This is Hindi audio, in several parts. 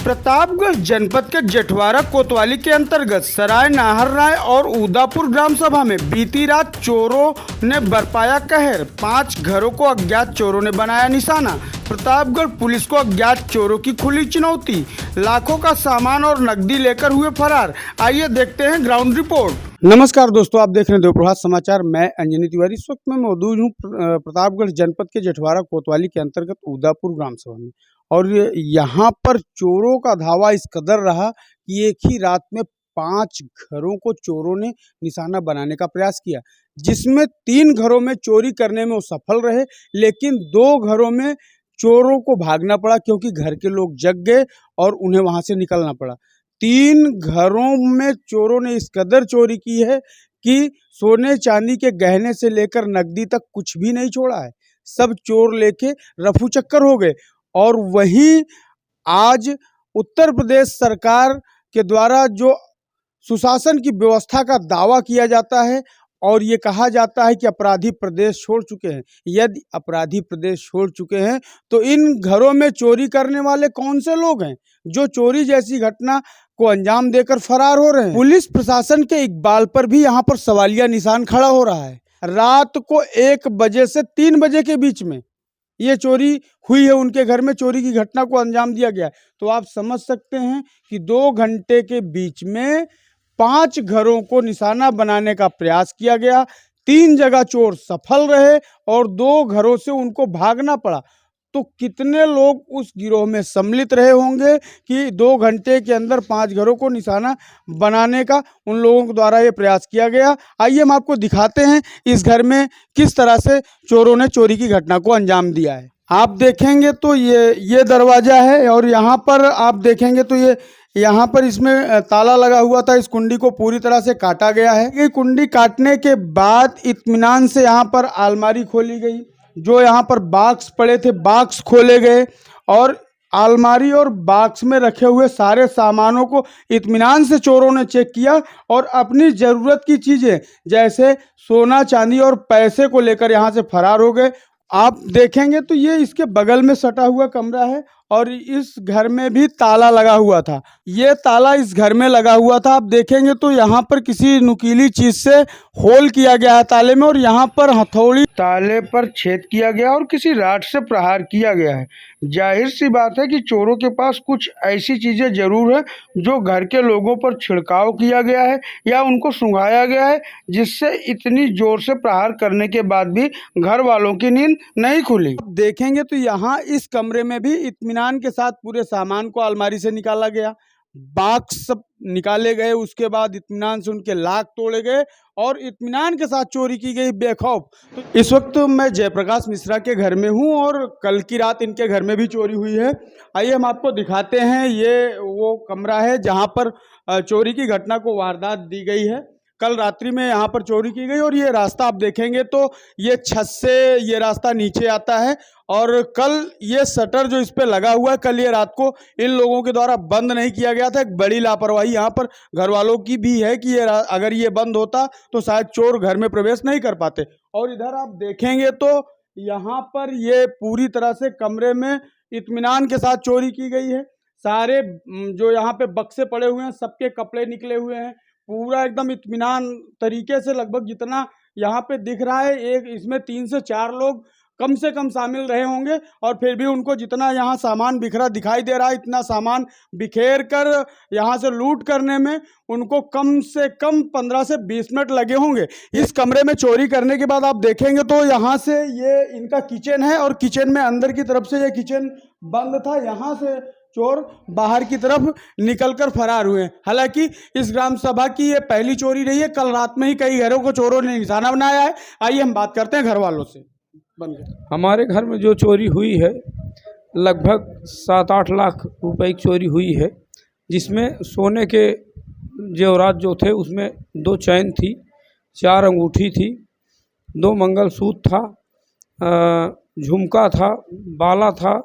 प्रतापगढ़ जनपद के जेठवाड़ा कोतवाली के अंतर्गत सराय नाहर राय और उदापुर ग्राम सभा में बीती रात चोरों ने बरपाया कहर। 5 घरों को अज्ञात चोरों ने बनाया निशाना। प्रतापगढ़ पुलिस को अज्ञात चोरों की खुली चुनौती। लाखों का सामान और नकदी लेकर हुए फरार। आइए देखते हैं ग्राउंड रिपोर्ट। नमस्कार दोस्तों, आप देख रहे हैं देवप्रभात समाचार। मैं अंजनी तिवारी। इस वक्त मैं मौजूद हूँ प्रतापगढ़ जनपद के जेठवाड़ा कोतवाली के अंतर्गत उदापुर ग्राम सभा में, और यहाँ पर चोरों का धावा इस कदर रहा कि एक ही रात में 5 घरों को चोरों ने निशाना बनाने का प्रयास किया, जिसमें 3 घरों में चोरी करने में वो सफल रहे, लेकिन 2 घरों में चोरों को भागना पड़ा क्योंकि घर के लोग जग गए और उन्हें वहां से निकलना पड़ा। 3 घरों में चोरों ने इस कदर चोरी की है कि सोने चांदी के गहने से लेकर नकदी तक कुछ भी नहीं छोड़ा है। सब चोर लेके रफू चक्कर हो गए। और वहीं आज उत्तर प्रदेश सरकार के द्वारा जो सुशासन की व्यवस्था का दावा किया जाता है और ये कहा जाता है कि अपराधी प्रदेश छोड़ चुके हैं। यदि अपराधी प्रदेश छोड़ चुके हैं तो इन घरों में चोरी करने वाले कौन से लोग हैं जो चोरी जैसी घटना को अंजाम देकर फरार हो रहे हैं? पुलिस प्रशासन के इकबाल पर भी यहाँ पर सवालिया निशान खड़ा हो रहा है। रात को 1 बजे से 3 बजे के बीच में ये चोरी हुई है, उनके घर में चोरी की घटना को अंजाम दिया गया है। तो आप समझ सकते हैं कि 2 घंटे के बीच में 5 घरों को निशाना बनाने का प्रयास किया गया। 3 जगह चोर सफल रहे और 2 घरों से उनको भागना पड़ा। तो कितने लोग उस गिरोह में सम्मिलित रहे होंगे कि 2 घंटे के अंदर 5 घरों को निशाना बनाने का उन लोगों के द्वारा ये प्रयास किया गया। आइए हम आपको दिखाते हैं इस घर में किस तरह से चोरों ने चोरी की घटना को अंजाम दिया है। आप देखेंगे तो ये दरवाजा है और यहाँ पर आप देखेंगे तो यहाँ पर इसमें ताला लगा हुआ था। इस कुंडी को पूरी तरह से काटा गया है। ये कुंडी काटने के बाद इत्मीनान से यहाँ पर अलमारी खोली गई। जो यहाँ पर बॉक्स पड़े थे, बॉक्स खोले गए और अलमारी और बॉक्स में रखे हुए सारे सामानों को इत्मीनान से चोरों ने चेक किया और अपनी ज़रूरत की चीज़ें जैसे सोना चांदी और पैसे को लेकर यहाँ से फरार हो गए। आप देखेंगे तो ये इसके बगल में सटा हुआ कमरा है और इस घर में भी ताला लगा हुआ था। ये ताला इस घर में लगा हुआ था। आप देखेंगे तो यहाँ पर किसी नुकीली चीज से होल किया गया है ताले में और यहाँ पर हथौड़ी ताले पर छेद किया गया और किसी राड से प्रहार किया गया है। जाहिर सी बात है कि चोरों के पास कुछ ऐसी चीजें जरूर है जो घर के लोगों पर छिड़काव किया गया है या उनको सुंघाया गया है, जिससे इतनी जोर से प्रहार करने के बाद भी घर वालों की नींद नहीं खुली। देखेंगे तो यहाँ इस कमरे में भी इत्मीनान के साथ पूरे सामान को अलमारी से निकाला गया, बॉक्स सब निकाले गए, उसके बाद इत्मीनान से उनके लॉक तोड़े गए और इत्मीनान के साथ चोरी की गई बेखौफ। तो इस वक्त मैं जयप्रकाश मिश्रा के घर में हूं और कल की रात इनके घर में भी चोरी हुई है। आइए हम आपको दिखाते हैं। ये वो कमरा है जहां पर चोरी की घटना को वारदात दी गई है। कल रात्रि में यहाँ पर चोरी की गई और ये रास्ता आप देखेंगे तो ये छत से ये रास्ता नीचे आता है और कल ये शटर जो इस पे लगा हुआ है, कल ये रात को इन लोगों के द्वारा बंद नहीं किया गया था। एक बड़ी लापरवाही यहाँ पर घर वालों की भी है कि ये अगर ये बंद होता तो शायद चोर घर में प्रवेश नहीं कर पाते। और इधर आप देखेंगे तो यहाँ पर ये पूरी तरह से कमरे में इत्मीनान के साथ चोरी की गई है। सारे जो यहाँ पे बक्से पड़े हुए हैं सबके कपड़े निकले हुए हैं, पूरा एकदम इत्मीनान तरीके से लगभग जितना यहाँ पे दिख रहा है। एक इसमें 3 से 4 लोग कम से कम शामिल रहे होंगे और फिर भी उनको जितना यहाँ सामान बिखरा दिखाई दे रहा है, इतना सामान बिखेर कर यहाँ से लूट करने में उनको कम से कम 15 से 20 मिनट लगे होंगे। इस कमरे में चोरी करने के बाद आप देखेंगे तो यहाँ से ये इनका किचन है और किचन में अंदर की तरफ से ये किचन बंद था। यहाँ से चोर बाहर की तरफ निकलकर फरार हुए। हालांकि इस ग्राम सभा की ये पहली चोरी रही है। कल रात में ही कई घरों को चोरों ने निशाना बनाया है। आइए हम बात करते हैं घर वालों से। हमारे घर में जो चोरी हुई है लगभग 7-8 लाख रुपए की चोरी हुई है, जिसमें सोने के जेवरात जो थे उसमें 2 चैन थी, 4 अंगूठी थी, 2 मंगलसूत्र था, झुमका था, बाला था,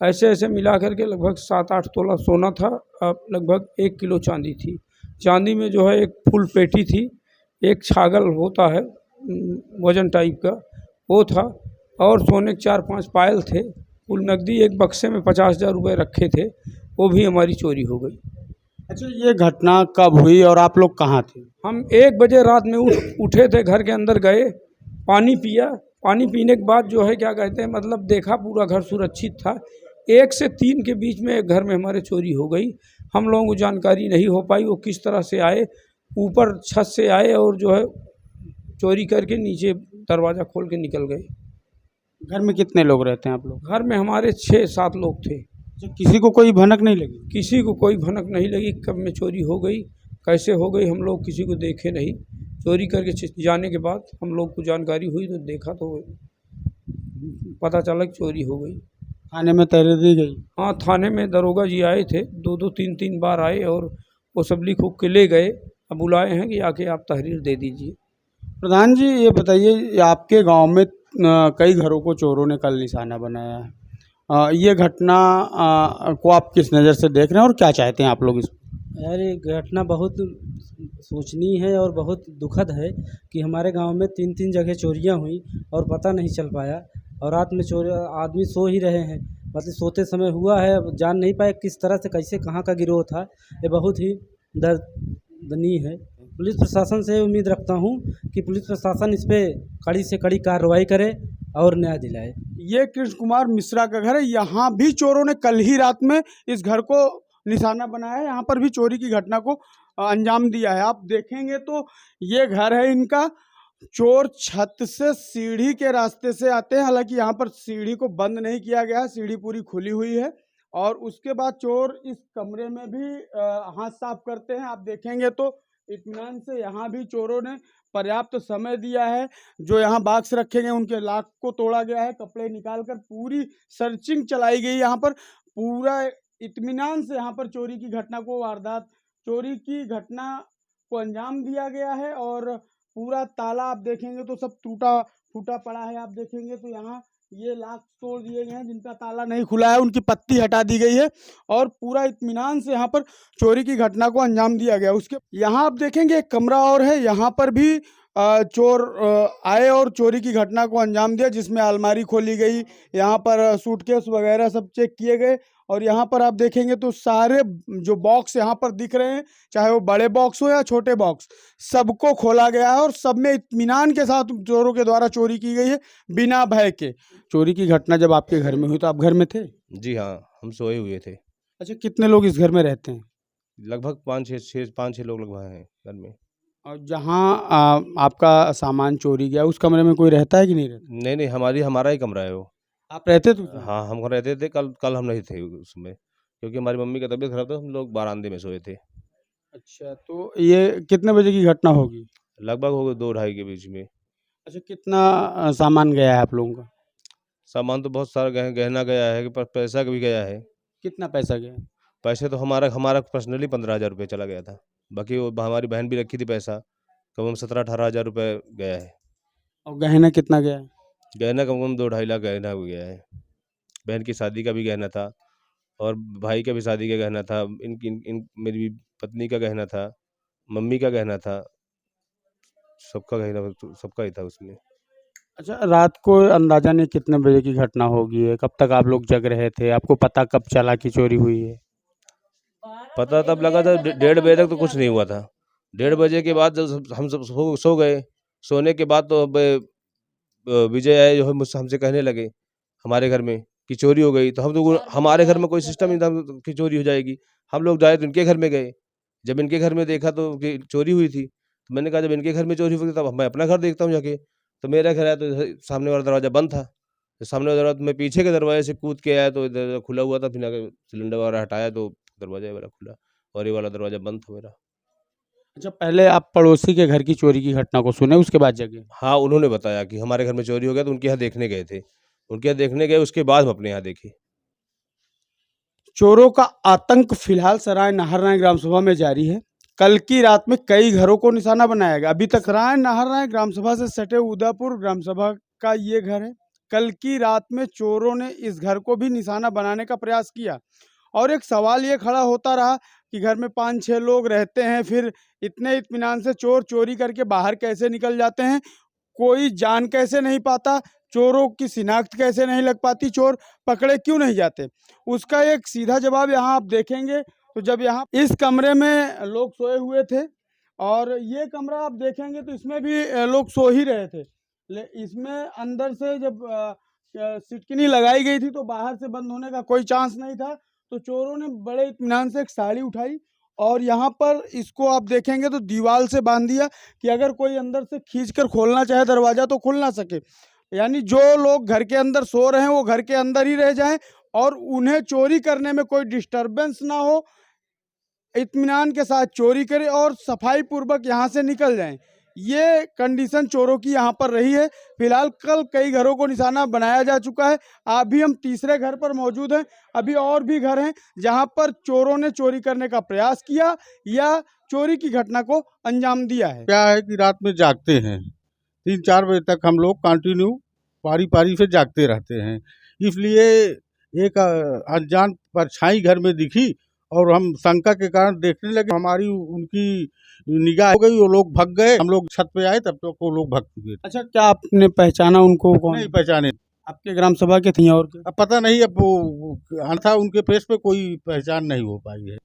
ऐसे मिला करके लगभग 7-8 तोला सोना था, लगभग 1 किलो चांदी थी। चांदी में जो है एक फुल पेटी थी, एक छागल होता है वजन टाइप का वो था और सोने के 4-5 पायल थे। कुल नकदी एक बक्से में 50,000 रुपये रखे थे। वो भी हमारी चोरी हो गई। अच्छा, ये घटना कब हुई और आप लोग कहाँ थे? हम 1 बजे रात में उठे थे, घर के अंदर गए, पानी पिया। पानी पीने के बाद जो है क्या कहते हैं, मतलब देखा पूरा घर सुरक्षित था। 1 से 3 के बीच में एक घर में हमारे चोरी हो गई। हम लोगों को जानकारी नहीं हो पाई वो किस तरह से आए, ऊपर छत से आए और जो है चोरी करके नीचे दरवाज़ा खोल के निकल गए। घर में कितने लोग रहते हैं आप लोग? घर में हमारे 6-7 लोग थे। अच्छा, किसी को कोई भनक नहीं लगी? किसी को कोई भनक नहीं लगी। कब में चोरी हो गई, कैसे हो गई, हम लोग किसी को देखे नहीं। चोरी करके जाने के बाद हम लोग को जानकारी हुई तो देखा तो पता चला कि चोरी हो गई। थाने में तहरीर दी गई? हाँ, थाने में दरोगा जी आए थे, 2-2 3-3 बार आए और वो सब लिख उख के ले गए। अब बुलाए हैं कि आके आप तहरीर दे दीजिए। प्रधान जी, ये बताइए, ये आपके गांव में कई घरों को चोरों ने कल निशाना बनाया है। ये घटना को आप किस नज़र से देख रहे हैं और क्या चाहते हैं आप लोग इस? यार, ये घटना बहुत सोचनीय है और बहुत दुखद है कि हमारे गांव में 3-3 जगह चोरियां हुई और पता नहीं चल पाया। और रात में चोर आदमी सो ही रहे हैं, मतलब सोते समय हुआ है, अब जान नहीं पाए किस तरह से कैसे कहां का गिरोह था। ये बहुत ही दर्दनीय है। पुलिस प्रशासन से उम्मीद रखता हूं कि पुलिस प्रशासन इस पर कड़ी से कड़ी कार्रवाई करे और न्याय दिलाए। ये कृष्ण कुमार मिश्रा का घर है। यहाँ भी चोरों ने कल ही रात में इस घर को निशाना बनाया है। यहाँ पर भी चोरी की घटना को अंजाम दिया है। आप देखेंगे तो ये घर है इनका। चोर छत से सीढ़ी के रास्ते से आते हैं, हालांकि यहाँ पर सीढ़ी को बंद नहीं किया गया है, सीढ़ी पूरी खुली हुई है। और उसके बाद चोर इस कमरे में भी हाथ साफ करते हैं। आप देखेंगे तो इत्मीनान से यहाँ भी चोरों ने पर्याप्त समय दिया है। जो यहाँ बॉक्स रखे गए उनके लॉक को तोड़ा गया है, कपड़े निकालकर पूरी सर्चिंग चलाई गई। यहाँ पर पूरा इत्मीनान से यहाँ पर चोरी की घटना को चोरी की घटना को अंजाम दिया गया है। और पूरा ताला आप देखेंगे तो सब टूटा फूटा पड़ा है। आप देखेंगे तो यहाँ ये लॉक तोड़ दिए गए हैं, जिनका ताला नहीं खुला है उनकी पत्ती हटा दी गई है और पूरा इत्मीनान से यहाँ पर चोरी की घटना को अंजाम दिया गया। उसके यहाँ आप देखेंगे एक कमरा और है, यहाँ पर भी चोर आए और चोरी की घटना को अंजाम दिया, जिसमें अलमारी खोली गई, यहाँ पर सूटकेस वगैरह सब चेक किए गए। और यहाँ पर आप देखेंगे तो सारे जो बॉक्स यहाँ पर दिख रहे हैं, चाहे वो बड़े बॉक्स हो या छोटे बॉक्स, सबको खोला गया है और सब में इत्मीनान के साथ चोरों के द्वारा चोरी की गई है, बिना भय के। चोरी की घटना जब आपके घर में हुई तो आप घर में थे? जी हाँ, हम सोए हुए थे। अच्छा, कितने लोग इस घर में रहते हैं? लगभग 5-6 लोग लगभग हैं घर में। और जहाँ आपका सामान चोरी गया उस कमरे में कोई रहता है कि नहीं रहता? नहीं, हमारा ही कमरा है वो। आप रहते तो? हाँ, हम रहते थे। कल हम नहीं थे उसमें, क्योंकि हमारी मम्मी की तबीयत खराब था। हम लोग बरामदे में सोए थे। अच्छा, तो ये कितने बजे की घटना होगी? लगभग हो गए 2-2:30 के बीच में। अच्छा, कितना सामान गया है आप लोगों का? सामान तो बहुत सारा गहना गया है, पर पैसा भी गया है। कितना पैसा गया? पैसे तो हमारा पर्सनली 15,000 रुपये चला गया था। बाकी वो हमारी बहन भी रखी थी पैसा, कम 17-18 हज़ार रुपये गया है। और गहना कितना गया है? गहना कम 2-2.5 लाख गहना हो गया है। बहन की शादी का भी गहना था और भाई का भी शादी का गहना था। मेरी पत्नी का गहना था, मम्मी का गहना था, सबका गहना सबका ही था उसमें। अच्छा, रात को अंदाजा नहीं कितने बजे की घटना होगी है? कब तक आप लोग जग रहे थे? आपको पता कब चला कि चोरी हुई है? पता तब लगा था 1:30 बजे तक तो कुछ नहीं हुआ था। 1:30 बजे के बाद जब हम सब सो गए। सोने के बाद तो विजय आए, जो है मुझसे हमसे कहने लगे हमारे घर में कि चोरी हो गई। तो हम तो हमारे घर में कोई सिस्टम नहीं था कि चोरी हो जाएगी। हम लोग जाए तो इनके घर में गए। जब इनके घर में देखा तो कि चोरी हुई थी, तो मैंने कहा जब इनके घर में चोरी हुई तब मैं अपना घर देखता हूँ जाके। तो मेरा घर आया तो सामने वाला दरवाज़ा बंद था। तो सामने वाला दरवाज़ा, मैं पीछे के दरवाजे से कूद के आया तो दरवाज़ा खुला हुआ था। फिर आके सिलेंडर वगैरह हटाया तो दरवाज़ा ये वाला खुला और ये वाला दरवाज़ा बंद था मेरा। अच्छा, पहले आप पड़ोसी के घर की चोरी की घटना को सुने, उसके बाद जगे? हाँ, उन्होंने बताया कि हमारे घर में चोरी हो गया, तो उनके यहाँ देखने गए थे। उनके यहाँ देखने गए, उसके बाद हम अपने यहाँ देखे। चोरों का आतंक फिलहाल सराय नाहरनाय ग्राम सभा में जारी है। कल की रात में कई घरों को निशाना बनाया गया। अभी तक सराय नाहरनाय ग्राम सभा से सटे उदापुर ग्राम सभा का ये घर है। कल की रात में चोरों ने इस घर को भी निशाना बनाने का प्रयास किया और एक सवाल ये खड़ा होता रहा कि घर में 5-6 लोग रहते हैं, फिर इतने इत्मीनान से चोर चोरी करके बाहर कैसे निकल जाते हैं, कोई जान कैसे नहीं पाता। चोरों की शिनाख्त कैसे नहीं लग पाती, चोर पकड़े क्यों नहीं जाते? उसका एक सीधा जवाब यहाँ आप देखेंगे तो जब यहाँ इस कमरे में लोग सोए हुए थे और ये कमरा आप देखेंगे तो इसमें भी लोग सो ही रहे थे। इसमें अंदर से जब सिटकिनी लगाई गई थी तो बाहर से बंद होने का कोई चांस नहीं था। तो चोरों ने बड़े इत्मीनान से एक साड़ी उठाई और यहाँ पर इसको आप देखेंगे तो दीवार से बांध दिया कि अगर कोई अंदर से खींचकर खोलना चाहे दरवाज़ा तो खुल ना सके। यानी जो लोग घर के अंदर सो रहे हैं वो घर के अंदर ही रह जाएं और उन्हें चोरी करने में कोई डिस्टरबेंस ना हो, इत्मीनान के साथ चोरी करें और सफाई पूर्वक यहाँ से निकल जाएं। ये कंडीशन चोरों की यहाँ पर रही है। फिलहाल कल कई घरों को निशाना बनाया जा चुका है। अभी हम तीसरे घर पर मौजूद हैं। अभी और भी घर हैं जहाँ पर चोरों ने चोरी करने का प्रयास किया या चोरी की घटना को अंजाम दिया है। क्या है कि रात में जागते हैं, 3-4 बजे तक हम लोग कंटिन्यू पारी पारी से जागते रहते हैं। इसलिए एक अनजान परछाई घर में दिखी और हम शंका के कारण देखने लगे। हमारी उनकी निगाह हो गई, वो लोग भाग गए। हम लोग छत पे आए तब तक वो लोग भाग चुके थे। अच्छा, क्या आपने पहचाना उनको? कौन नहीं पहचाने, आपके ग्राम सभा के थी और अब पता नहीं, अब वो था उनके फेस पे कोई पहचान नहीं हो पाई है।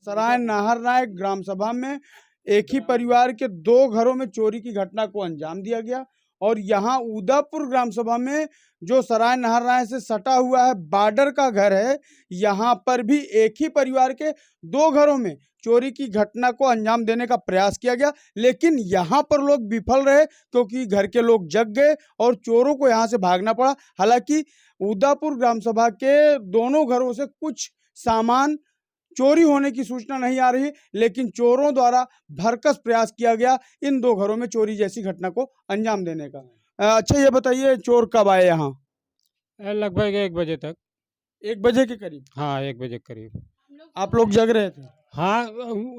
सराय नाहर नायक ग्राम सभा में एक ही परिवार के 2 घरों में चोरी की घटना को अंजाम दिया गया और यहाँ उदापुर ग्राम सभा में जो सराय नाहर नायक से सटा हुआ है बॉर्डर का घर है, यहाँ पर भी एक ही परिवार के 2 घरों में चोरी की घटना को अंजाम देने का प्रयास किया गया। लेकिन यहाँ पर लोग विफल रहे क्योंकि घर के लोग जग गए और चोरों को यहाँ से भागना पड़ा। हालांकि उदापुर ग्राम सभा के दोनों घरों से कुछ सामान चोरी होने की सूचना नहीं आ रही, लेकिन चोरों द्वारा भरकस प्रयास किया गया इन 2 घरों में चोरी जैसी घटना को अंजाम देने का। अच्छा, ये बताइए चोर कब आए यहाँ? लगभग 1 बजे तक। 1 बजे के करीब? हाँ, 1 बजे के करीब। आप लोग जग रहे थे? हाँ,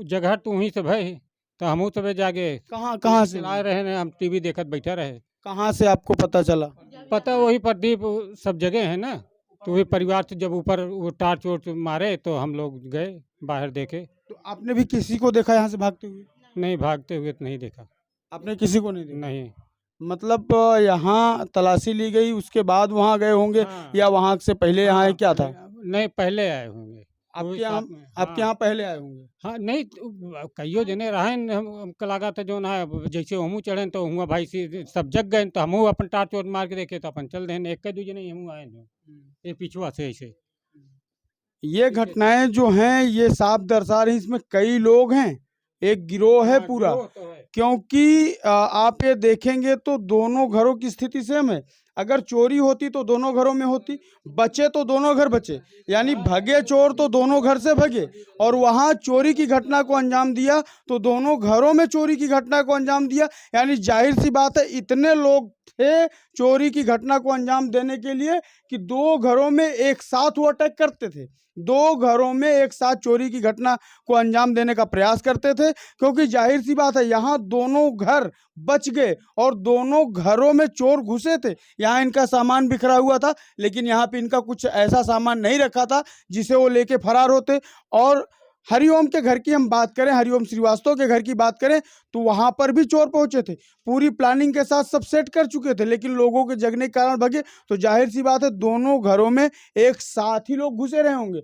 जगह तो वहीं से भाई, तो हमहू तबे जागे। कहाँ से चला रहे ने, हम टीवी देखत बैठा रहे। कहाँ से आपको पता चला? पता वही प्रदीप सब जगह है ना, तो वही परिवार से जब ऊपर वो टार्च वोर्च मारे तो हम लोग गए बाहर देखे। तो आपने भी किसी को देखा यहाँ से भागते हुए? नहीं, भागते हुए तो नहीं देखा। आपने किसी को नहीं देखा? नहीं। मतलब यहाँ तलाशी ली गई उसके बाद वहाँ गए होंगे? हाँ। या वहाँ से पहले यहाँ आए, क्या था? नहीं, पहले आए होंगे। आपके यहाँ पहले आए होंगे? हाँ, नहीं कईयो जने रहे हमको लगा था जो ना जैसे हमू चढ़े तो हुआ भाई सब जग गए तो हमू अपन टार्च वोर्च मार के देखे तो अपन चल दें। 1 दूजे नहीं हमू आए ये पिछुआ से ऐसे। ये घटनाएं जो हैं ये साफ दर्शा रही इसमें कई लोग हैं, एक गिरोह है पूरा। क्योंकि आप ये देखेंगे तो दोनों घरों की स्थिति सेम है। अगर चोरी होती तो दोनों घरों में होती, बचे तो दोनों घर बचे, यानी भगे चोर तो दोनों घर से भगे और वहाँ चोरी की घटना को अंजाम दिया तो दोनों घरों में चोरी की घटना को अंजाम दिया। यानी जाहिर सी बात है इतने लोग थे चोरी की घटना को अंजाम देने के लिए कि 2 घरों में एक साथ वो अटैक करते थे, 2 घरों में एक साथ चोरी की घटना को अंजाम देने का प्रयास करते थे। क्योंकि जाहिर सी बात है यहाँ दोनों घर बच गए और दोनों घरों में चोर घुसे थे। यहाँ इनका सामान बिखरा हुआ था लेकिन यहाँ पे इनका कुछ ऐसा सामान नहीं रखा था जिसे वो लेके फरार होते। और हरिओम के घर की हम बात करें, हरिओम श्रीवास्तव के घर की बात करें तो वहां पर भी चोर पहुंचे थे, पूरी प्लानिंग के साथ सब सेट कर चुके थे, लेकिन लोगों के जगने के कारण भगे। तो जाहिर सी बात है दोनों घरों में एक साथ ही लोग घुसे रहे होंगे।